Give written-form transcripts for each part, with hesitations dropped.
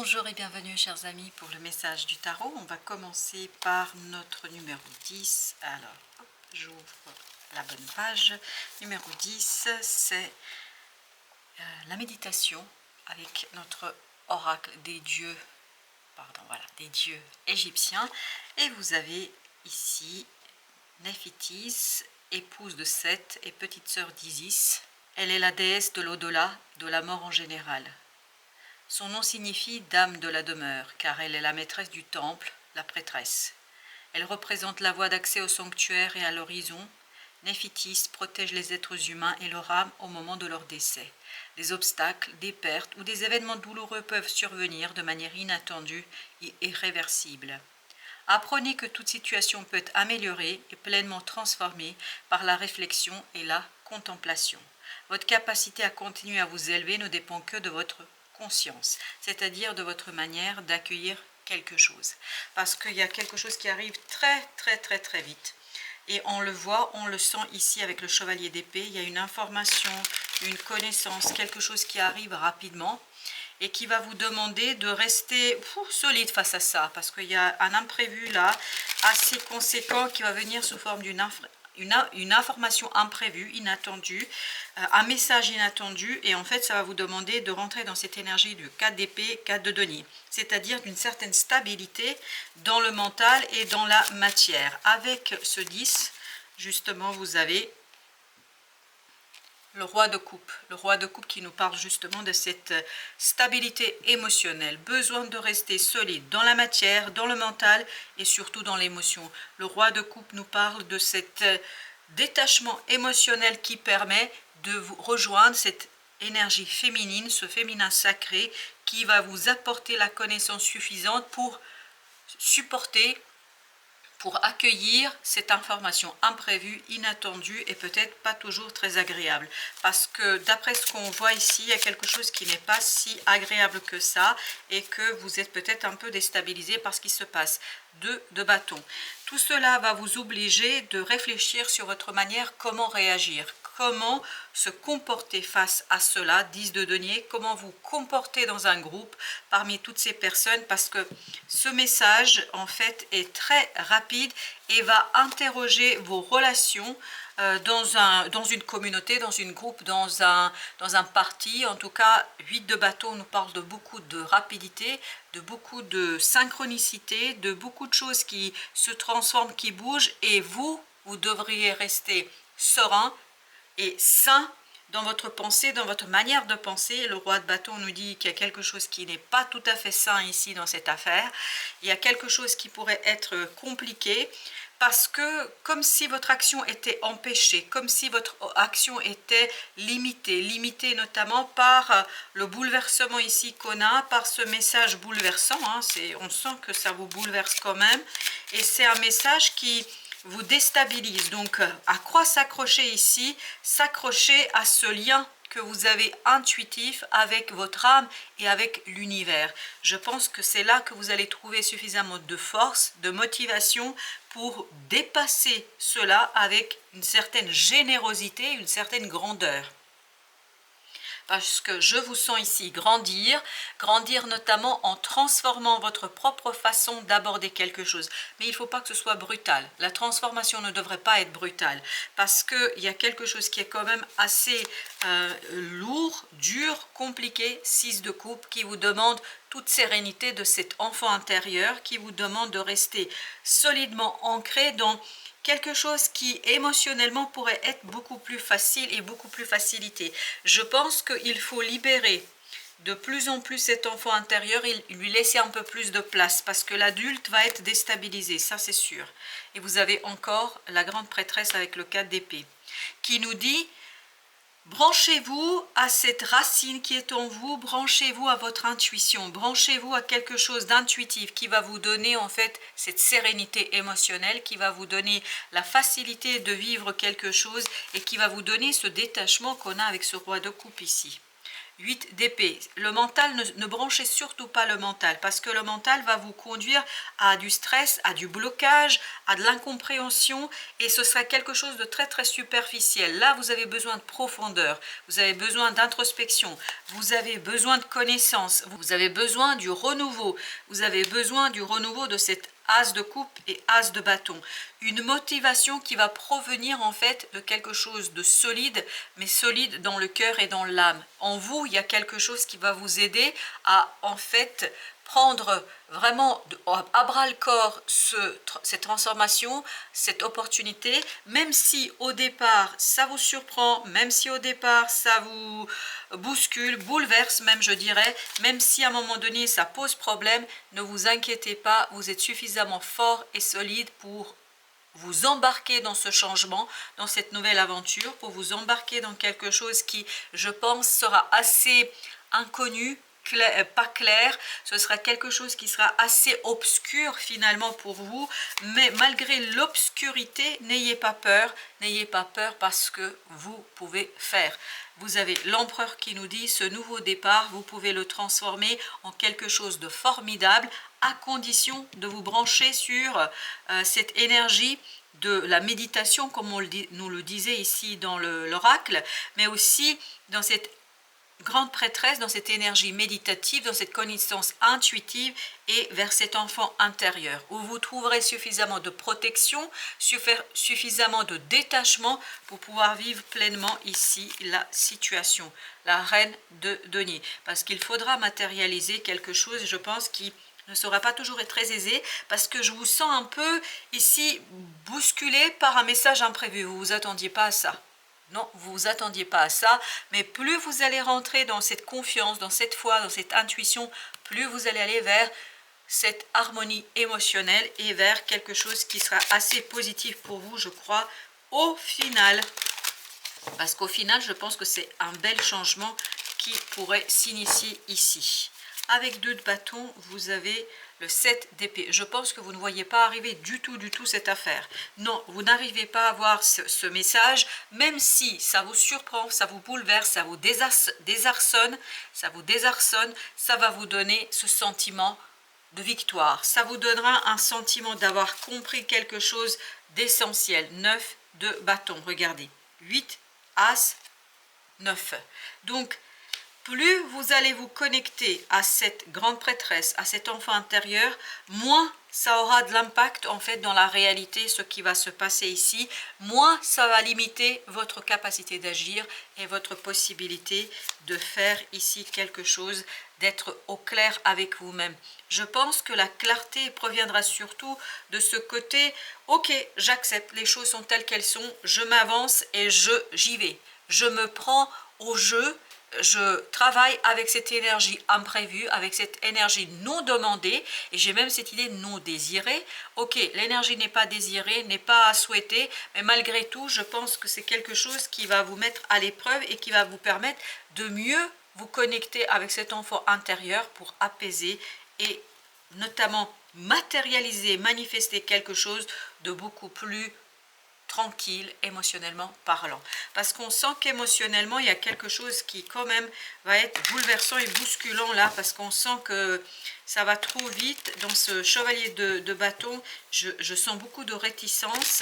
Bonjour et bienvenue chers amis pour le message du tarot. On va commencer par notre numéro 10. Alors, hop, j'ouvre la bonne page. Numéro 10, c'est la méditation avec notre oracle des dieux, des dieux égyptiens. Et vous avez ici Néphétis, épouse de Seth et petite sœur d'Isis. Elle est la déesse de l'au-delà, de la mort en général. Son nom signifie « dame de la demeure » car elle est la maîtresse du temple, la prêtresse. Elle représente la voie d'accès au sanctuaire et à l'horizon. Néphétis protège les êtres humains et leur âme au moment de leur décès. Des obstacles, des pertes ou des événements douloureux peuvent survenir de manière inattendue et irréversible. Apprenez que toute situation peut être améliorée et pleinement transformée par la réflexion et la contemplation. Votre capacité à continuer à vous élever ne dépend que de votre conscience, c'est-à-dire de votre manière d'accueillir quelque chose. Parce qu'il y a quelque chose qui arrive très vite. Et on le voit, on le sent ici avec le chevalier d'épée. Il y a une information, une connaissance, quelque chose qui arrive rapidement et qui va vous demander de rester solide face à ça. Parce qu'il y a un imprévu là, assez conséquent, qui va venir sous forme d'une information imprévue, inattendue, un message inattendu, et en fait ça va vous demander de rentrer dans cette énergie du 4 d'épée, 4 de denier, c'est-à-dire d'une certaine stabilité dans le mental et dans la matière. Avec ce 10, justement, vous avez le roi de coupe qui nous parle justement de cette stabilité émotionnelle, besoin de rester solide dans la matière, dans le mental et surtout dans l'émotion. Le roi de coupe nous parle de cet détachement émotionnel qui permet de vous rejoindre cette énergie féminine, ce féminin sacré qui va vous apporter la connaissance suffisante pour supporter, pour accueillir cette information imprévue, inattendue et peut-être pas toujours très agréable. Parce que d'après ce qu'on voit ici, il y a quelque chose qui n'est pas si agréable que ça et que vous êtes peut-être un peu déstabilisé par ce qui se passe. 2 de bâton. Tout cela va vous obliger de réfléchir sur votre manière, comment réagir, comment se comporter face à cela, 10 de denier, comment vous comporter dans un groupe parmi toutes ces personnes, parce que ce message en fait est très rapide et va interroger vos relations dans une communauté, dans une groupe, dans un parti. En tout cas, 8 de bâton nous parle de beaucoup de rapidité, de beaucoup de synchronicité, de beaucoup de choses qui se transforment, qui bougent, et vous devriez rester serein et sain dans votre pensée, dans votre manière de penser. Le roi de bâton nous dit qu'il y a quelque chose qui n'est pas tout à fait sain ici dans cette affaire. Il y a quelque chose qui pourrait être compliqué parce que comme si votre action était empêchée, comme si votre action était limitée notamment par le bouleversement ici qu'on a, par ce message bouleversant. On sent que ça vous bouleverse quand même, et c'est un message qui vous déstabilise. Donc à quoi s'accrocher ici? S'accrocher à ce lien que vous avez intuitif avec votre âme et avec l'univers. Je pense que c'est là que vous allez trouver suffisamment de force, de motivation pour dépasser cela avec une certaine générosité, une certaine grandeur. Parce que je vous sens ici grandir notamment en transformant votre propre façon d'aborder quelque chose. Mais il ne faut pas que ce soit brutal. La transformation ne devrait pas être brutale, parce qu'il y a quelque chose qui est quand même assez lourd, dur, compliqué, 6 de coupe, qui vous demande toute sérénité de cet enfant intérieur, qui vous demande de rester solidement ancré dans quelque chose qui émotionnellement pourrait être beaucoup plus facile et beaucoup plus facilité. Je pense qu'il faut libérer de plus en plus cet enfant intérieur et lui laisser un peu plus de place, parce que l'adulte va être déstabilisé, ça c'est sûr. Et vous avez encore la grande prêtresse avec le 4 d'épée qui nous dit: branchez-vous à cette racine qui est en vous, branchez-vous à votre intuition, branchez-vous à quelque chose d'intuitif qui va vous donner en fait cette sérénité émotionnelle, qui va vous donner la facilité de vivre quelque chose et qui va vous donner ce détachement qu'on a avec ce roi de coupe ici. 8 d'épée. Le mental, ne branchez surtout pas le mental, parce que le mental va vous conduire à du stress, à du blocage, à de l'incompréhension, et ce sera quelque chose de très très superficiel. Là, vous avez besoin de profondeur, vous avez besoin d'introspection, vous avez besoin de connaissance, vous avez besoin du renouveau, vous avez besoin du renouveau de cette As de coupe et As de bâton. Une motivation qui va provenir en fait de quelque chose de solide, mais solide dans le cœur et dans l'âme. En vous, il y a quelque chose qui va vous aider à en fait prendre vraiment à bras le corps cette transformation, cette opportunité, même si au départ ça vous surprend, même si au départ ça vous bouscule, bouleverse même je dirais, même si à un moment donné ça pose problème, ne vous inquiétez pas, vous êtes suffisamment fort et solide pour vous embarquer dans ce changement, dans cette nouvelle aventure, pour vous embarquer dans quelque chose qui, je pense, sera assez inconnu, pas clair, ce sera quelque chose qui sera assez obscur finalement pour vous, mais malgré l'obscurité, n'ayez pas peur parce que vous pouvez faire. Vous avez l'empereur qui nous dit, ce nouveau départ, vous pouvez le transformer en quelque chose de formidable, à condition de vous brancher sur cette énergie de la méditation, comme nous le disait ici dans l'oracle, mais aussi dans cette grande prêtresse, dans cette énergie méditative, dans cette connaissance intuitive et vers cet enfant intérieur, où vous trouverez suffisamment de protection, suffisamment de détachement pour pouvoir vivre pleinement ici la situation, la reine de denier. Parce qu'il faudra matérialiser quelque chose, je pense, qui ne sera pas toujours être très aisé, parce que je vous sens un peu ici bousculé par un message imprévu. Vous ne vous attendiez pas à ça. Non, vous ne vous attendiez pas à ça, mais plus vous allez rentrer dans cette confiance, dans cette foi, dans cette intuition, plus vous allez aller vers cette harmonie émotionnelle et vers quelque chose qui sera assez positif pour vous, je crois, au final. Parce qu'au final, je pense que c'est un bel changement qui pourrait s'initier ici. Avec 2 de bâton, vous avez le 7 d'épée. Je pense que vous ne voyez pas arriver du tout cette affaire. Non, vous n'arrivez pas à voir ce message, même si ça vous surprend, ça vous bouleverse, ça vous désarçonne, ça va vous donner ce sentiment de victoire. Ça vous donnera un sentiment d'avoir compris quelque chose d'essentiel. 9 de bâton, regardez. 8, As, 9. Donc, plus vous allez vous connecter à cette grande prêtresse, à cet enfant intérieur, moins ça aura de l'impact en fait dans la réalité, ce qui va se passer ici, moins ça va limiter votre capacité d'agir et votre possibilité de faire ici quelque chose, d'être au clair avec vous-même. Je pense que la clarté proviendra surtout de ce côté, ok, j'accepte, les choses sont telles qu'elles sont, je m'avance et j'y vais. Je me prends au jeu. Je travaille avec cette énergie imprévue, avec cette énergie non demandée, et j'ai même cette idée non désirée. Ok, l'énergie n'est pas désirée, n'est pas à souhaiter, mais malgré tout, je pense que c'est quelque chose qui va vous mettre à l'épreuve et qui va vous permettre de mieux vous connecter avec cet enfant intérieur pour apaiser et notamment matérialiser, manifester quelque chose de beaucoup plus tranquille émotionnellement parlant, parce qu'on sent qu'émotionnellement il y a quelque chose qui quand même va être bouleversant et bousculant là, parce qu'on sent que ça va trop vite dans ce chevalier de bâton. Je sens beaucoup de réticence,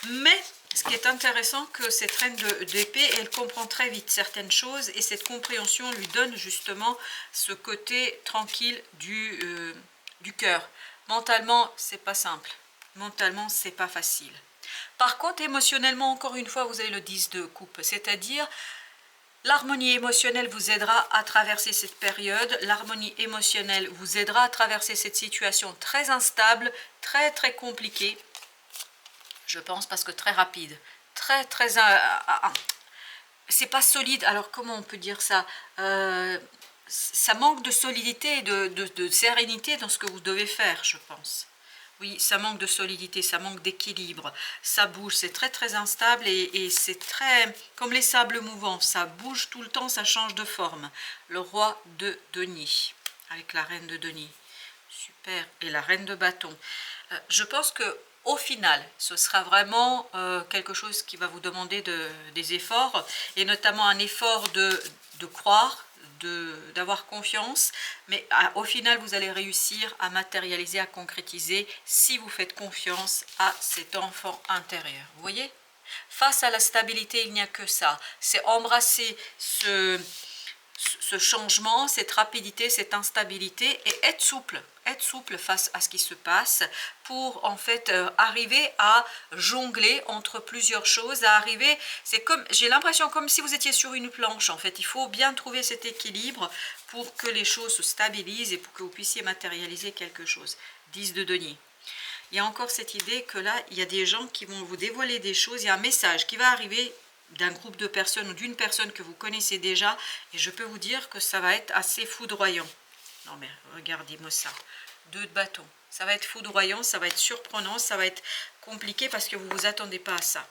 mais ce qui est intéressant, que cette reine d'épée, elle comprend très vite certaines choses, et cette compréhension lui donne justement ce côté tranquille du cœur. Mentalement c'est pas simple, mentalement c'est pas facile. Par contre, émotionnellement, encore une fois, vous avez le 10 de coupe, c'est-à-dire l'harmonie émotionnelle vous aidera à traverser cette période, l'harmonie émotionnelle vous aidera à traverser cette situation très instable, très très compliquée, je pense, parce que très rapide, c'est pas solide. Alors comment on peut dire ça, ça manque de solidité et de sérénité dans ce que vous devez faire, je pense. Oui, ça manque de solidité, ça manque d'équilibre, ça bouge, c'est très très instable, et c'est très comme les sables mouvants, ça bouge tout le temps, ça change de forme. Le roi de denier avec la reine de denier, super, et la reine de bâton. Je pense que au final, ce sera vraiment quelque chose qui va vous demander des efforts, et notamment un effort de croire, d'avoir confiance, mais au final, vous allez réussir à matérialiser, à concrétiser si vous faites confiance à cet enfant intérieur. Vous voyez? Face à la stabilité, il n'y a que ça. C'est embrasser ce changement, cette rapidité, cette instabilité et être souple face à ce qui se passe pour en fait arriver à jongler entre plusieurs choses, à arriver, c'est comme, j'ai l'impression comme si vous étiez sur une planche en fait, il faut bien trouver cet équilibre pour que les choses se stabilisent et pour que vous puissiez matérialiser quelque chose. 10 de denier. Il y a encore cette idée que là, il y a des gens qui vont vous dévoiler des choses, il y a un message qui va arriver d'un groupe de personnes ou d'une personne que vous connaissez déjà, et je peux vous dire que ça va être assez foudroyant. Non mais regardez-moi ça, 2 de bâton, ça va être foudroyant, ça va être surprenant, ça va être compliqué parce que vous ne vous attendez pas à ça.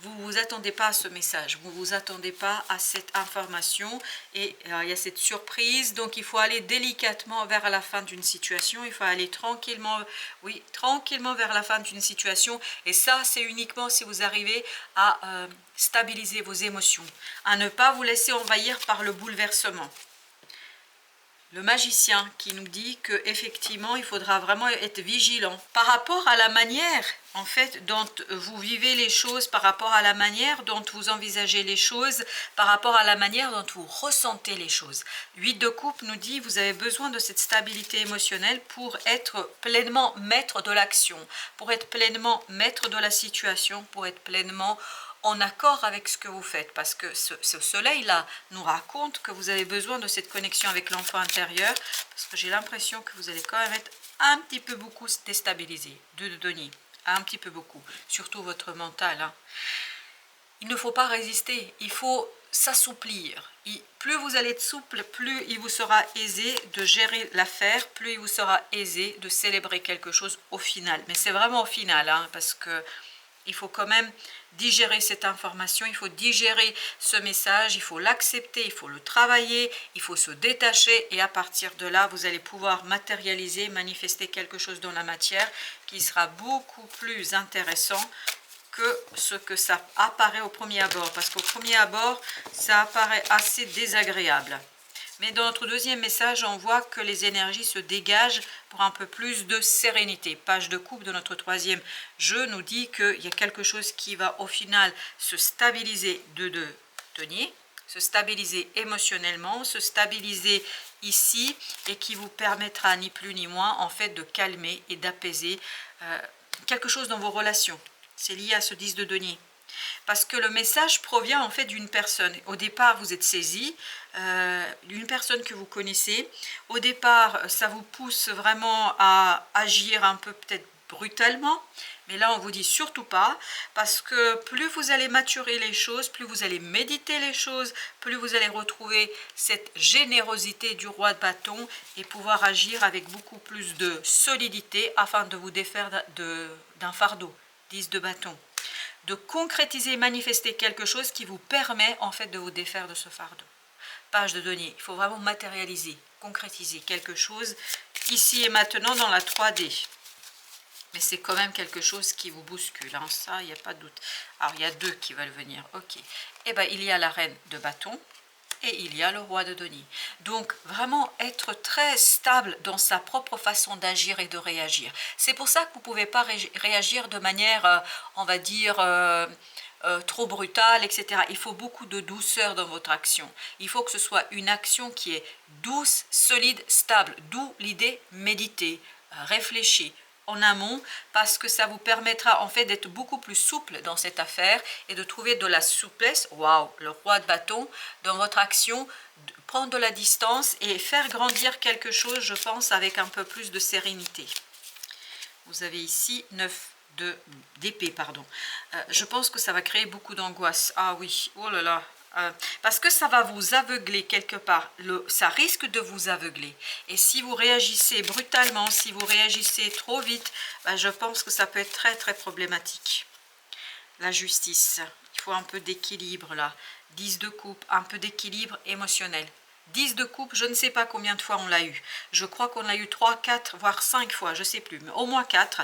Vous ne vous attendez pas à ce message, vous ne vous attendez pas à cette information et il y a cette surprise, donc il faut aller délicatement vers la fin d'une situation, il faut aller tranquillement, oui, tranquillement vers la fin d'une situation et ça c'est uniquement si vous arrivez à stabiliser vos émotions, à ne pas vous laisser envahir par le bouleversement. Le magicien qui nous dit que effectivement il faudra vraiment être vigilant par rapport à la manière en fait dont vous vivez les choses, par rapport à la manière dont vous envisagez les choses, par rapport à la manière dont vous ressentez les choses. 8 de coupe nous dit vous avez besoin de cette stabilité émotionnelle pour être pleinement maître de l'action, pour être pleinement maître de la situation, pour être pleinement en accord avec ce que vous faites, parce que ce soleil-là nous raconte que vous avez besoin de cette connexion avec l'enfant intérieur, parce que j'ai l'impression que vous allez quand même être un petit peu beaucoup déstabilisé. 2 de denier, un petit peu beaucoup, surtout votre mental. Hein. Il ne faut pas résister, il faut s'assouplir. Plus vous allez être souple, plus il vous sera aisé de gérer l'affaire, plus il vous sera aisé de célébrer quelque chose au final. Mais c'est vraiment au final, hein, parce que il faut quand même digérer cette information, il faut digérer ce message, il faut l'accepter, il faut le travailler, il faut se détacher et à partir de là, vous allez pouvoir matérialiser, manifester quelque chose dans la matière qui sera beaucoup plus intéressant que ce que ça apparaît au premier abord. Parce qu'au premier abord, ça apparaît assez désagréable. Mais dans notre deuxième message, on voit que les énergies se dégagent pour un peu plus de sérénité. Page de coupe de notre troisième jeu nous dit qu'il y a quelque chose qui va au final se stabiliser de denier, se stabiliser émotionnellement, se stabiliser ici et qui vous permettra ni plus ni moins en fait de calmer et d'apaiser quelque chose dans vos relations. C'est lié à ce 10 de denier. Parce que le message provient en fait d'une personne. Au départ, vous êtes saisi, d'une personne que vous connaissez. Au départ, ça vous pousse vraiment à agir un peu peut-être brutalement. Mais là, on vous dit surtout pas, parce que plus vous allez maturer les choses, plus vous allez méditer les choses, plus vous allez retrouver cette générosité du roi de bâton et pouvoir agir avec beaucoup plus de solidité afin de vous défaire d'un fardeau. 10 de bâton. De concrétiser, manifester quelque chose qui vous permet en fait de vous défaire de ce fardeau. Page de denier, il faut vraiment matérialiser, concrétiser quelque chose ici et maintenant dans la 3D. Mais c'est quand même quelque chose qui vous bouscule, hein. Ça, il n'y a pas de doute. Alors, il y a 2 qui veulent venir, ok. Eh bien, il y a la reine de bâton et il y a le roi de denier. Donc, vraiment être très stable dans sa propre façon d'agir et de réagir. C'est pour ça que vous ne pouvez pas réagir de manière, on va dire, trop brutale, etc. Il faut beaucoup de douceur dans votre action. Il faut que ce soit une action qui est douce, solide, stable. D'où l'idée méditer, réfléchir en amont, parce que ça vous permettra en fait d'être beaucoup plus souple dans cette affaire et de trouver de la souplesse, waouh, le roi de bâton, dans votre action, prendre de la distance et faire grandir quelque chose, je pense, avec un peu plus de sérénité. Vous avez ici 9 d'épée, pardon. Je pense que ça va créer beaucoup d'angoisse. Ah oui, oh là là. Parce que ça va vous aveugler quelque part, ça risque de vous aveugler. Et si vous réagissez brutalement, si vous réagissez trop vite, ben je pense que ça peut être très très problématique. La justice, il faut un peu d'équilibre là. 10 de coupe, un peu d'équilibre émotionnel. 10 de coupe, je ne sais pas combien de fois on l'a eu. Je crois qu'on l'a eu 3, 4, voire 5 fois, je ne sais plus, mais au moins 4.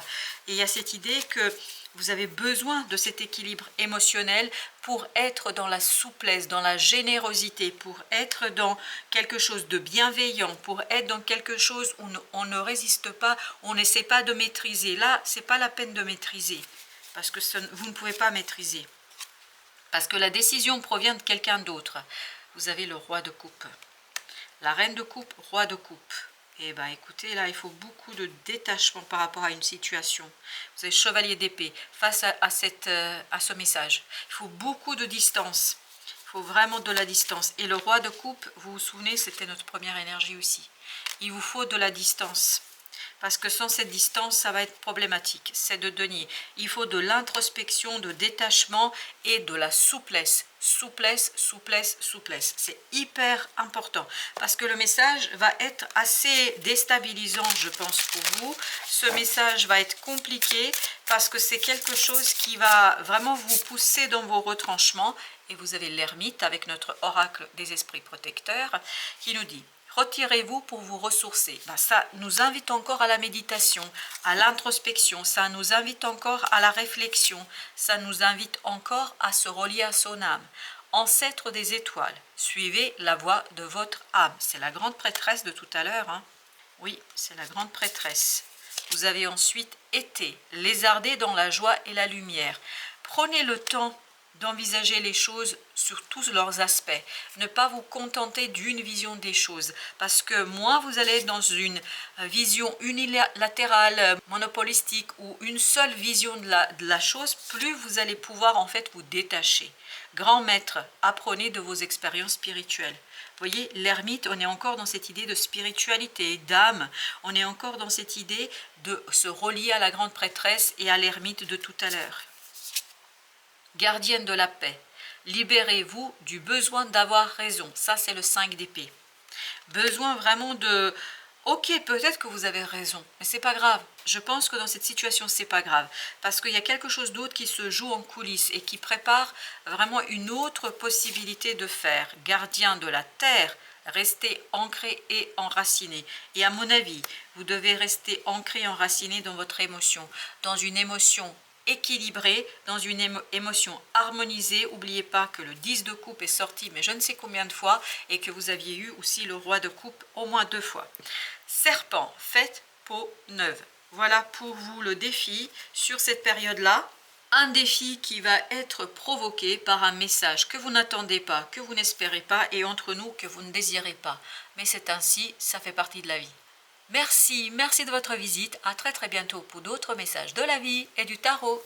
Et il y a cette idée que vous avez besoin de cet équilibre émotionnel pour être dans la souplesse, dans la générosité, pour être dans quelque chose de bienveillant, pour être dans quelque chose où on ne résiste pas, on n'essaie pas de maîtriser. Là, ce n'est pas la peine de maîtriser, parce que vous ne pouvez pas maîtriser. Parce que la décision provient de quelqu'un d'autre. Vous avez le roi de coupe. La reine de coupe, roi de coupe. Eh bien écoutez, là il faut beaucoup de détachement par rapport à une situation. Vous avez chevalier d'épée face à ce message. Il faut beaucoup de distance. Il faut vraiment de la distance. Et le roi de coupe, vous vous souvenez, c'était notre première énergie aussi. Il vous faut de la distance. Parce que sans cette distance, ça va être problématique. C'est de denier. Il faut de l'introspection, de détachement et de la souplesse. Souplesse, souplesse, souplesse. C'est hyper important. Parce que le message va être assez déstabilisant, je pense, pour vous. Ce message va être compliqué parce que c'est quelque chose qui va vraiment vous pousser dans vos retranchements. Et vous avez l'ermite avec notre oracle des esprits protecteurs qui nous dit: retirez-vous pour vous ressourcer. Ben, ça nous invite encore à la méditation, à l'introspection, ça nous invite encore à la réflexion, ça nous invite encore à se relier à son âme. Ancêtre des étoiles, suivez la voie de votre âme. C'est la grande prêtresse de tout à l'heure. Hein. Oui, c'est la grande prêtresse. Vous avez ensuite été lézardé dans la joie et la lumière. Prenez le temps d'envisager les choses sur tous leurs aspects. Ne pas vous contenter d'une vision des choses. Parce que moins vous allez être dans une vision unilatérale, monopolistique ou une seule vision de la chose, plus vous allez pouvoir en fait vous détacher. Grand maître, apprenez de vos expériences spirituelles. Vous voyez, l'ermite, on est encore dans cette idée de spiritualité, d'âme. On est encore dans cette idée de se relier à la grande prêtresse et à l'ermite de tout à l'heure. Gardienne de la paix, libérez-vous du besoin d'avoir raison. Ça, c'est le 5 d'épée. Besoin vraiment de... Ok, peut-être que vous avez raison, mais c'est pas grave. Je pense que dans cette situation, c'est pas grave. Parce qu'il y a quelque chose d'autre qui se joue en coulisses et qui prépare vraiment une autre possibilité de faire. Gardien de la terre, restez ancré et enraciné. Et à mon avis, vous devez rester ancré et enraciné dans votre émotion. Dans une émotion équilibré, dans une émotion harmonisée. N'oubliez pas que le 10 de coupe est sorti mais je ne sais combien de fois et que vous aviez eu aussi le roi de coupe au moins 2 fois. Serpent, faites peau neuve. Voilà pour vous le défi sur cette période-là. Un défi qui va être provoqué par un message que vous n'attendez pas, que vous n'espérez pas et entre nous que vous ne désirez pas. Mais c'est ainsi, ça fait partie de la vie. Merci de votre visite. À très bientôt pour d'autres messages de la vie et du tarot.